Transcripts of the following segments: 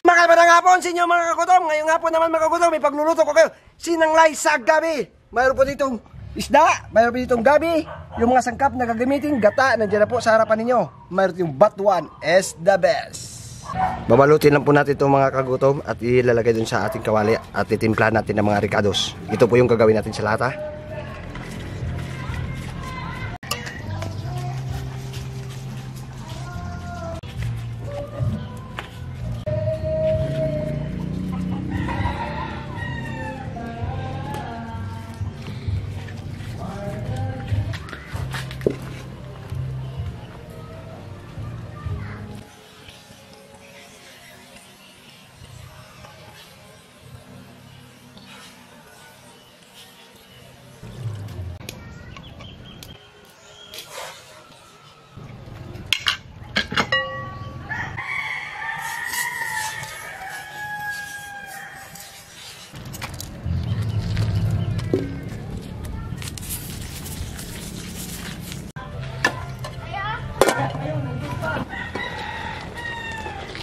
Magandang hapon sa inyo mga kagutom. Ngayong hapon naman mga kagutom, may pagluluto ko kayo sinanglay sa gabi. Mayroon po ditong isda, mayroon po ditong gabi. Yung mga sangkap na gagamitin, gata, nandiyan na po sa harapan ninyo. Mayroon yung batuan is the best. Babalutin lang po natin itong mga kagutom at ilalagay dun sa ating kawali at itimpla natin ng mga ricados. Ito po yung gagawin natin sa lahat, ha.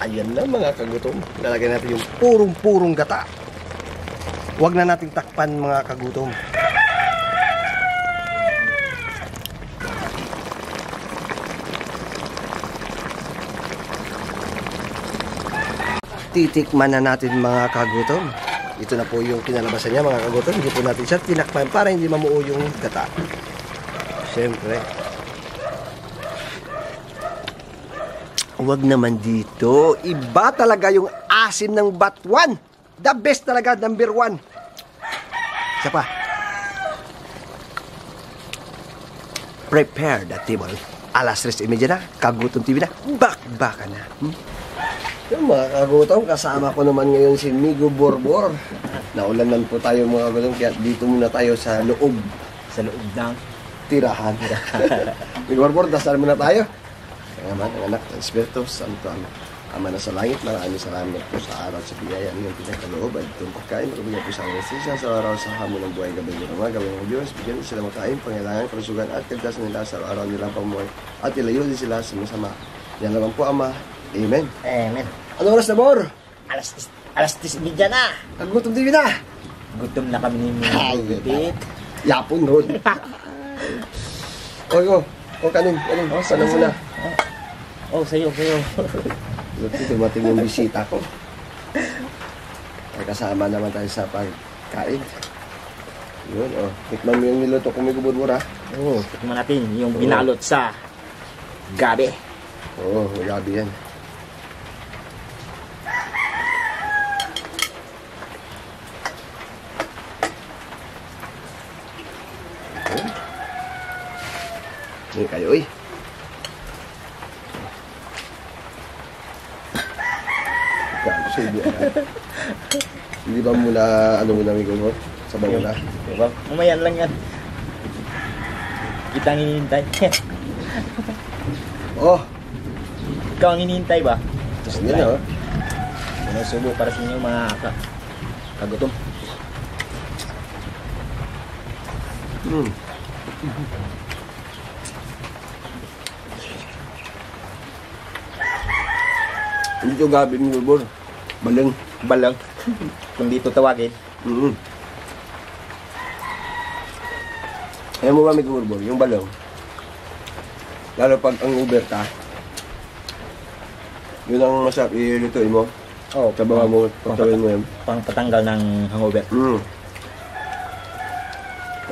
Ayan na mga kagutom. Lalagyan natin yung purong-purong gata. Huwag na nating takpan mga kagutom. Titikman na natin mga kagutom. Ito na po yung kinalabasan niya mga kagutom. Hindi po natin siya tinakpan para hindi mamuo yung gata. Siyempre. Huwag naman dito. Iba talaga yung asim ng batuan. The best talaga, number 1. Isa pa. Prepare the table. Alas 3:30 na. Kagutom TV na. Bakbaka na. Yung mga kagutom, kasama ko naman ngayon si Migo Borbor. Naulanan po tayo mga kagutom, kaya dito muna tayo sa loob. Sa loob ng tirahan. Migo Borbor, dasal muna tayo. Ang anak ng Espiritu Santo, Ama na sa langit, maraming salamat po sa araw sa biyaya ng pinagkaloob at itong pagkain. Maraming po sa anesthesia sa araw sa hamon ng buhay gabi ng mga gawin ng Diyos. Bigyan sila makain, pangailangan, kalusugan at kagdasan nila sa araw nilang pamuhay at ilayo din sila sa masama. Yan naman po, Ama. Amen. Amen. Ano oras na, Bor? Alas 10:30 na. Nagutom din na. Gutom na kami ni Bit. Yapon doon. O kanin. Sana muna. Oh, sa'yo. Dumating yung bisita ko. Ay, kasama naman tayo sa pagkain. Yun, tikman mo yung niluto kung may gubod-bura. Oo, tikman natin yung binalot sa gabi. Oo, gabi yan. Ini kayo, Hindi ba muna, Migo mo? Sabaw mo na? Diba? Mamayan lang yan. Kita ang hinihintay. Ikaw ang hinihintay ba? Sige na, Subo para sa inyo mga kagutom. Hindi ito gabi ni Borbor. Balang. Kung dito tawagin. Alam mo ba, Migo Borbor, yung balang, lalo pag ang Uber ka, yun ang masarap ilulutuin mo. Oo. Sabawa mo, pagtawin mo yan. Pang patanggal ng hangover.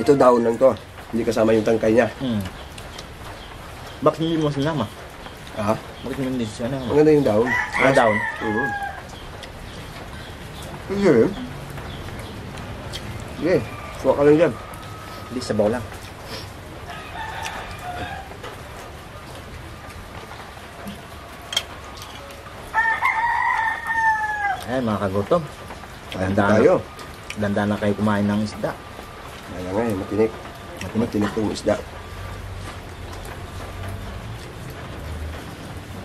Ito daon lang to. Hindi kasama yung tangkay niya. Bakit hindi mo sinama? Ha? Bakit hindi sinama? Ang ganda yung daon. Daon? Sige. Suwa ka lang dyan. Hindi, sabaw lang. Ayan mga kagutom. Ganda na kayo kumain ng isda. Kaya nga matinik. Matinik itong isda.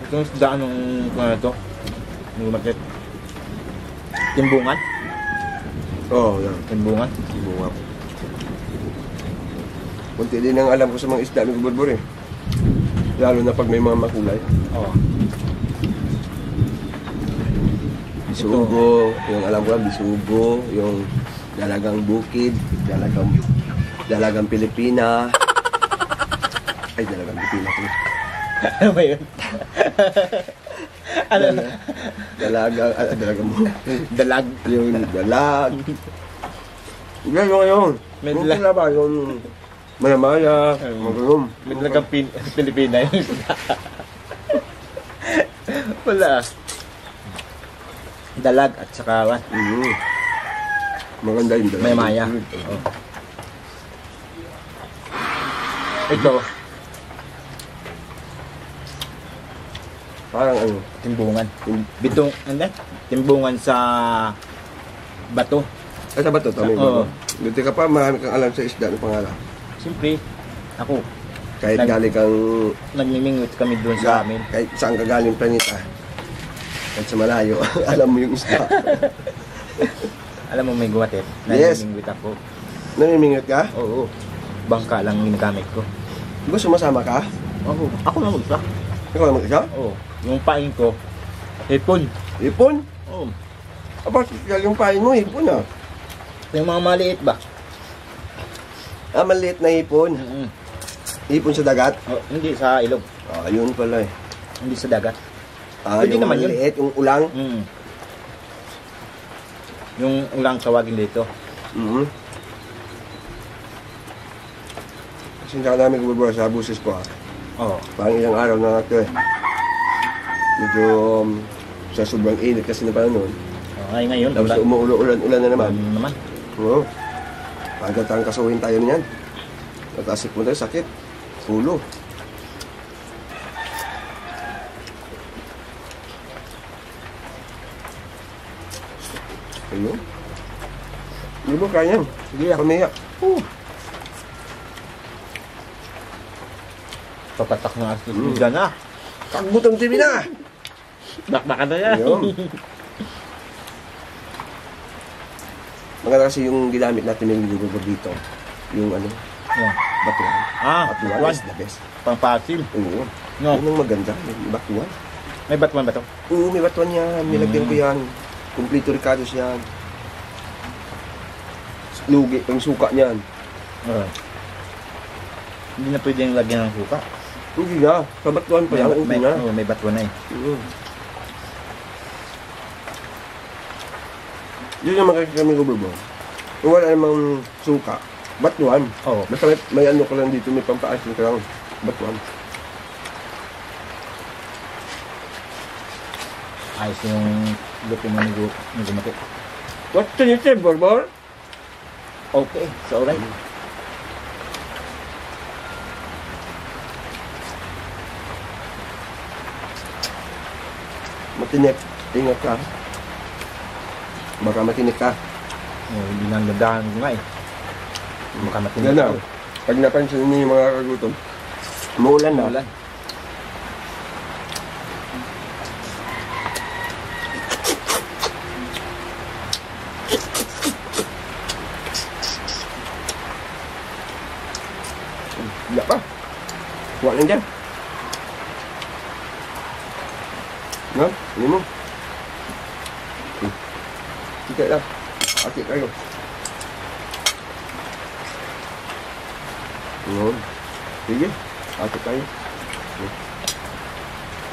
Itong daan ng ano to. Yung market. Timbungan. Oo, yan. Timbungan. Bunga. Kunti din ang alam ko sa mga isda ng Burbur eh. Lalo na pag may mga makulay. Oo. Bisugo, yung alam ko lang, bisugo, yung dalagang bukid, dalagang Pilipina. Ay, dalagang Pilipina ko. Ano ba yun? Ano na? Dalagang Dalag. yung dalag. Yung May yung dalag. sila ba, yung Maya-maya, magulong. May dalagang Pilipina yun. Wala. Dalag at saka what? Maganda yung dalag. May maya. Oh. Ito, Parang ano, timbungan. Bitong, ano? Timbungan sa bato. ay sa bato, tama Oo. ba? Buti ka pa, marami kang alam sa isda ng pangalan. Siyempre, ako, Kahit galing kang nagmimingwit kami doon sa amin. kahit saan ka galing planeta. Kahit sa malayo, alam mo yung isda. Alam mo may guwatet, Yes. nagmimingwit ako. Namimingit ka? Oo, bangka lang ginagamit ko. Di ba sumasama ka? Oo, ako lang mag-isa. Ikaw lang mag-isa? Oo, yung pain ko, hipon. Ipon? Oo, Aba, yung pain mo, ipon ah. yung mga maliit ba? Ah, maliit na ipon. Ipon sa dagat? Oh, hindi sa ilog, Ah, yun pala eh. hindi sa dagat. Ah, Pwede yung naman yun. maliit, yung ulang. Yung ulang tawagin dito. Kasi hindi namin kumabura sa buses ko ah. Oo. Parang ilang araw na ito eh. Medyo sa sobrang init kasi na parang noon. Ay, ngayon, Tapos umuulan na naman. naman. Oo. Pagkatang kasuhin tayo niyan. Natasik mo tayo, sakit. Ulo. Ayun. Hindi mo kaya yan. Sige, pamiyak. Papatak na artist dyan na. Kagbutang TV na! Bakbakan na yan. Ayun. Maganda kasi yung ginamit natin yung gugugod dito. Yung ano, Oh. batuan. Ah, Batuan batuan. is the best. Pangpasim. Oo. No. Yun ang maganda. Yung batuan. May batuan ba to? Oo, may batuan yan. Nilagyan ko yan. Complete ricados yan. Lugi, pang suka niyan. Oo. Hindi na pwedeng lagyan ng suka. Hindi na. Sa batuan pa yan. Hindi na. May batuan na eh. Yun yung makikita kami gubabo. Kung wala namang suka, batuan. Oo. Basta may ano ka lang dito, may pampaasin ka lang. Batuan. Ayos yung luto mo ni Gumati. What can you say, Borbor? Okay, so alright. Matinik. Ingat ka. Baka matinik ka. Oh, hindi nang landahan ko nga eh. Baka matinig Yan na. ako. Pag napansin niyo yung mga kagutom, umuulan na. Ulan. Wala pa. Huwag lang dyan. No? Hindi mo. Sige lang. Ati kayo. Yun. Sige. Ati kayo.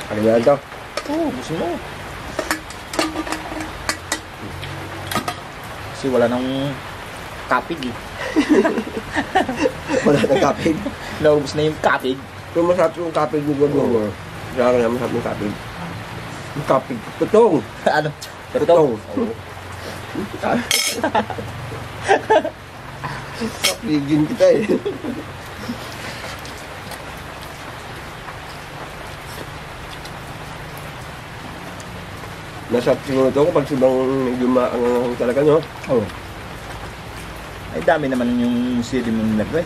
Ano yan daw? Oo, gusto mo. Kasi wala nang kapig eh. Wala nang kapig. Naubos na yung kapig. Kung masarap yung kapig mo gano'n. Kaya nga masarap yung kapig. Yung kapig. Tutong. Ano? Tutong. Oo. Kapigin kita eh. Nasarap siguro ito kapag sobrang medyo maangang talaga, no? Oo. Ay, dami naman yung sili mo nilagay.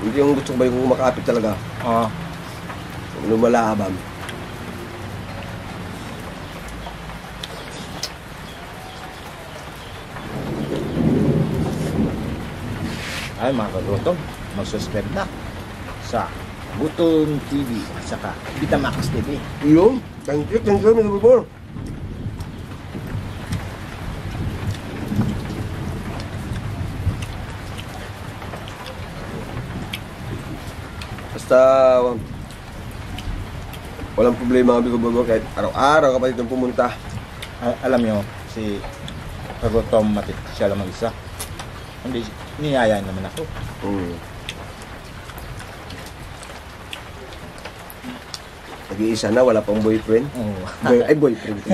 Hindi yung gusto ko ba yung kumakapit talaga. Oo. Lumalabang. Ay mga kagutom, mag-subscribe na sa Gutom TV at saka Vitamax TV. Yun. Thank you, mga kabulbul. Basta walang problema mga kabulbul kahit araw-araw ka pa dito pumunta. Alam nyo, si kagutom matit siya lang mag-isa. Hindi, niyaya naman ako. Nag-iisa na, wala pang boyfriend. Ay, boyfriend.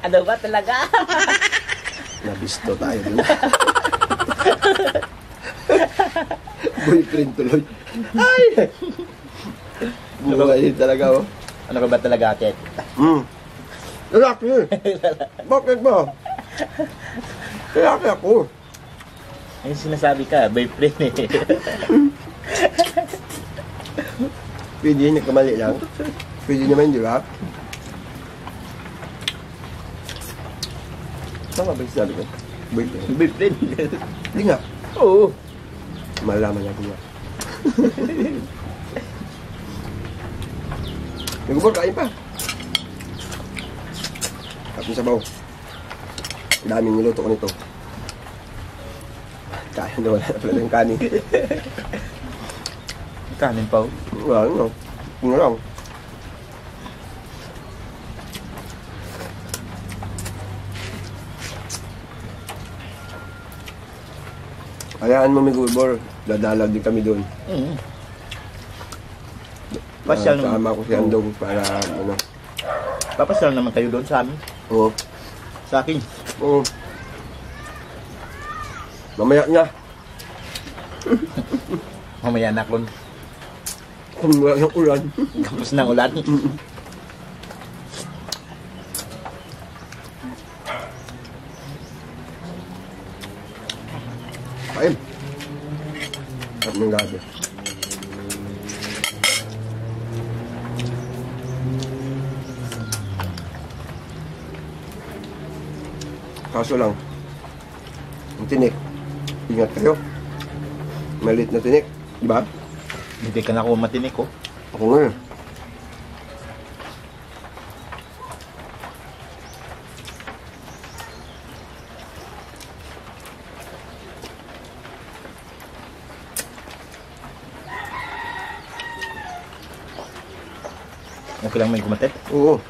Ano ba talaga? Nabisto tayo dun. Boyfriend tuloy. Ay! Buhay talaga, oh. Ano ka ba talaga, Ket? Lalaki eh. Bakit ba? Lalaki ako. Yung sinasabi ka, boyfriend eh. Pwede, nagkamali lang. Pwede naman, di ba? Tama ba yung sinabi ko? Boyfriend. Boyfriend. Hindi nga. Oo. Malaman natin nga. Nagubor, kain pa. Tapos yung sabaw. Daming niluto ko nito. Kaya na wala na pala yung kanin. Kanin pa, oh. Wala no. Ano lang. Hayaan mo may gulbor. Dadalag din kami doon. Pasyal naman. Sama ko si Andong para ano. Papasyal naman kayo doon sa amin. Oo. Sa akin. Oo. Mamaya niya. Mamaya na kung Kung wala yung ulan. kapos ng ulan. Kain. At ng gabi. Kaso lang, ang tinik, ingat kayo. Malit na tinik, di ba? Hindi ka na ako matinik, oh. Ako nga. Okay lang may gumatit. Oo.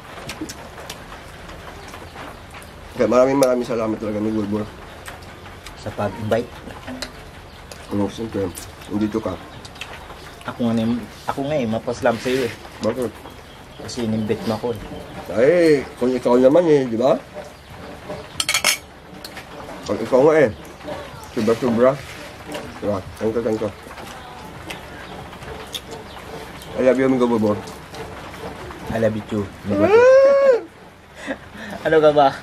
Kaya maraming salamat talaga ni Gulbor. Sa pag-invite. Ano, siyempre, nandito ka. Ako nga eh, mapaslam sa iyo eh. Bakit? Kasi inimbit mo ako eh. Ay, kung ikaw naman eh, di ba? Pag ikaw nga eh, sobra-sobra. Diba? Tangka. I love you, amigo Gulbor. I love you too. Ano ka ba?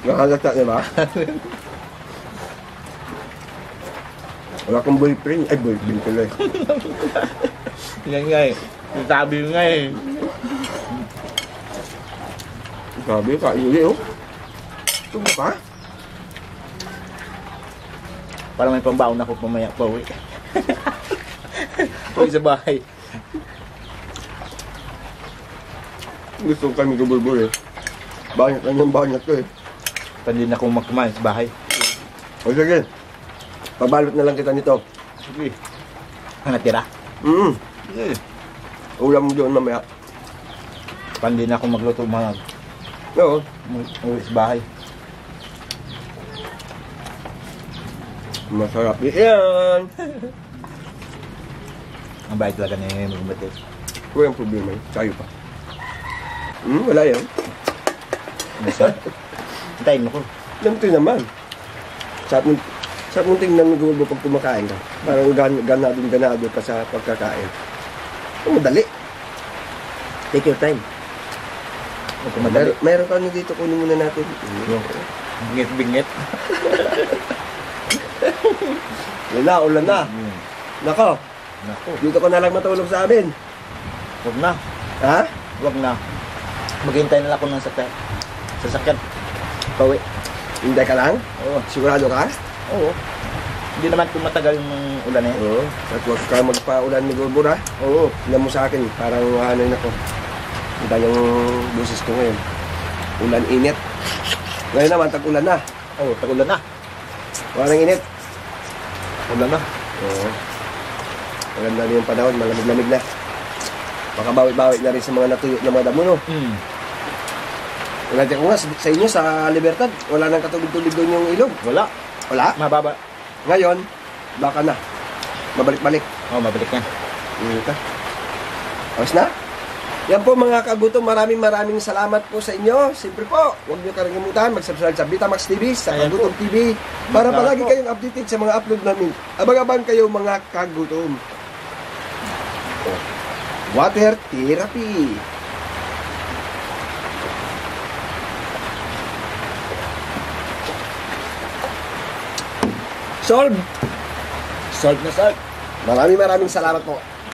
Nakakalata, di ba? Wala kang boyfriend. Ay, boyfriend tuloy. Yan nga eh. Sabi nga eh. Sabi, kaili oh. Tubo ka? Parang may pambaon ako pamaya pa uwi. Uwi sa bahay. Gusto kami gabulbul eh. Banyak lang yung banyak ko eh. Pwede na akong magkumain sa bahay. O sige, pabalot na lang kita nito. Sige. Ang natira. Sige. Ulam mo doon mamaya. Pwede na akong magluto mga Oo. uwi sa bahay. Masarap yan. Ang bait talaga ni Magbatit. Kung yung problema yun, tayo pa. Wala yan. Basta. Hintayin mo ko. Ganito naman. Sa mong tingnan mo gulbo pag kumakain ka. Parang ganado ka sa pagkakain. Ang madali. Take your time. Huwag ko madali. Mayroon ka dito, kunin muna natin. Bingit-bingit. Ulan na. Nako, Naku. dito ka na lang matulog sa amin. Huwag na. Ha? Huwag na. Maghintay na lang ako ng sasakyan. Pauwi. Hindi ka lang? Oo. Sigurado ka? Oo. Hindi naman tumatagal yung ulan eh. Oo. At huwag ka magpa-ulan ni Gorbor ha. Oo. Tingnan mo sa akin, parang ano yun ako. Iba yung boses ko ngayon. Ulan init. Ngayon naman, tag-ulan na. Oo, tag-ulan na. Walang init. Ulan na. Oo. Maganda na yung panahon, malamig-lamig na. Makabawi-bawi na rin sa mga natuyo na mga damo, no? Wala ko nga, sa inyo, sa Libertad, wala nang katulog-tulog doon yung ilog. Wala. Wala. Mababa. Ngayon, baka na. Mabalik-balik. Oo, mabalik na. Ito. Tapos na? Yan po mga kagutom, maraming salamat po sa inyo. Siyempre po, huwag niyo kalimutan mag-subscribe sa Vitamax TV, sa Ayan Kagutom po. TV, para Salamat palagi po. kayong updated sa mga upload namin. Abang-abang kayo mga kagutom. Water therapy. Solve. Solve na solve. Maraming salamat po.